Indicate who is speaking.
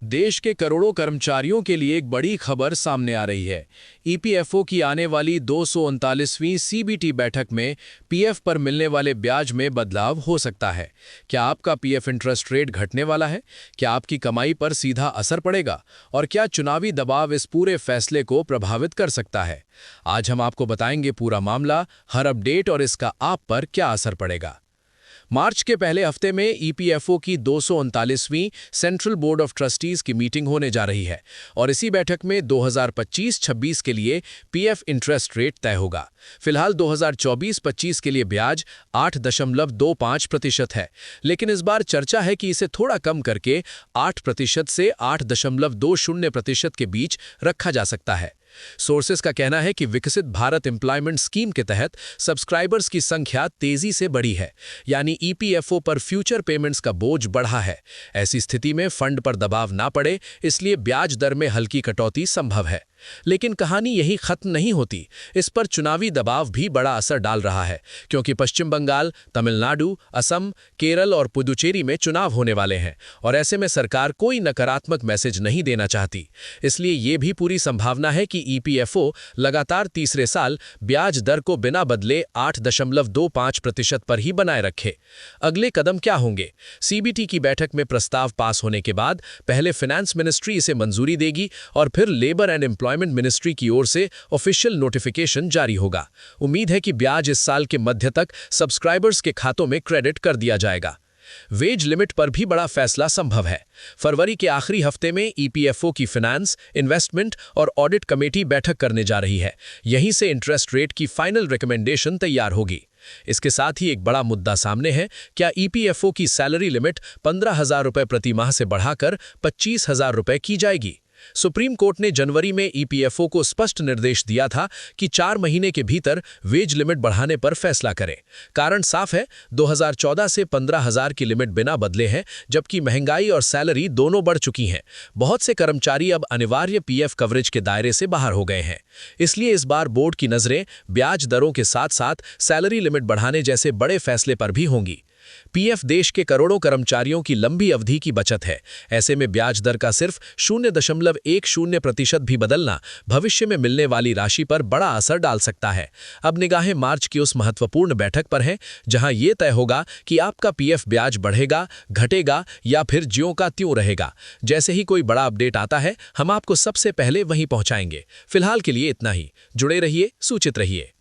Speaker 1: देश के करोड़ों कर्मचारियों के लिए एक बड़ी खबर सामने आ रही है। ईपीएफओ की आने वाली 239वीं सीबीटी बैठक में पीएफ पर मिलने वाले ब्याज में बदलाव हो सकता है। क्या आपका पीएफ इंटरेस्ट रेट घटने वाला है? क्या आपकी कमाई पर सीधा असर पड़ेगा? और क्या चुनावी दबाव इस पूरे फैसले को प्रभावित कर सकता है? आज हम आपको बताएंगे पूरा मामला, हर अपडेट और इसका आप पर क्या असर पड़ेगा। मार्च के पहले हफ्ते में ईपीएफओ की 239वीं सेंट्रल बोर्ड ऑफ ट्रस्टीज की मीटिंग होने जा रही है और इसी बैठक में 2025-26 के लिए पीएफ इंटरेस्ट रेट तय होगा। फिलहाल 2024-25 के लिए ब्याज 8.25% है, लेकिन इस बार चर्चा है कि इसे थोड़ा कम करके 8% से 8.20% के बीच रखा जा सकता है। सोर्सेस का कहना है कि विकसित भारत एम्प्लॉयमेंट स्कीम के तहत सब्सक्राइबर्स की संख्या तेजी से बढ़ी है, यानी ईपीएफओ पर फ्यूचर पेमेंट्स का बोझ बढ़ा है। ऐसी स्थिति में फंड पर दबाव ना पड़े, इसलिए ब्याज दर में हल्की कटौती संभव है। लेकिन कहानी यही खत्म नहीं होती। इस पर चुनावी दबाव भी बड़ा असर डाल रहा है, क्योंकि पश्चिम बंगाल, तमिलनाडु, असम, केरल और पुदुचेरी में चुनाव होने वाले हैं और ऐसे में सरकार कोई नकारात्मक मैसेज नहीं देना चाहती। इसलिए ये भी पूरी संभावना है कि ईपीएफओ लगातार तीसरे साल ब्याज दर को बिना बदले 8.25% पर ही बनाए रखे। अगले कदम क्या होंगे? सीबीटी की बैठक में प्रस्ताव पास होने के बाद पहले फाइनेंस मिनिस्ट्री इसे मंजूरी देगी और फिर लेबर एंड एम्प्लॉयमेंट मिनिस्ट्री की ओर से ऑफिशियल नोटिफिकेशन जारी होगा। उम्मीद है कि ब्याज इस साल के मध्य तक सब्सक्राइबर्स के खातों में क्रेडिट कर दिया जाएगा। वेज लिमिट पर भी बड़ा फैसला संभव है। फरवरी के आखिरी हफ्ते में ईपीएफओ की फाइनेंस, इन्वेस्टमेंट और ऑडिट कमेटी बैठक करने जा रही है। यहीं से इंटरेस्ट रेट की फाइनल रिकमेंडेशन तैयार होगी। इसके साथ ही एक बड़ा मुद्दा सामने है, क्या ईपीएफओ की सैलरी लिमिट 15,000 रुपये प्रति माह से बढ़ाकर 25,000 रुपये की जाएगी? सुप्रीम कोर्ट ने जनवरी में ईपीएफओ को स्पष्ट निर्देश दिया था कि 4 महीने के भीतर वेज लिमिट बढ़ाने पर फैसला करें। कारण साफ है, 2014 से 15,000 की लिमिट बिना बदले है, जबकि महंगाई और सैलरी दोनों बढ़ चुकी हैं। बहुत से कर्मचारी अब अनिवार्य पीएफ कवरेज के दायरे से बाहर हो गए हैं। इसलिए इस बार बोर्ड की नज़रें ब्याज दरों के साथ साथ सैलरी लिमिट बढ़ाने जैसे बड़े फैसले पर भी होंगी। पीएफ देश के करोड़ों कर्मचारियों की लंबी अवधि की बचत है। ऐसे में ब्याज दर का सिर्फ 0.10% भी बदलना भविष्य में मिलने वाली राशि पर बड़ा असर डाल सकता है। अब निगाहें मार्च की उस महत्वपूर्ण बैठक पर हैं, जहां यह तय होगा कि आपका पीएफ ब्याज बढ़ेगा, घटेगा या फिर ज्यों का त्यों रहेगा। जैसे ही कोई बड़ा अपडेट आता है, हम आपको सबसे पहले वहीं पहुंचाएंगे। फिलहाल के लिए इतना ही। जुड़े रहिए, सूचित रहिए।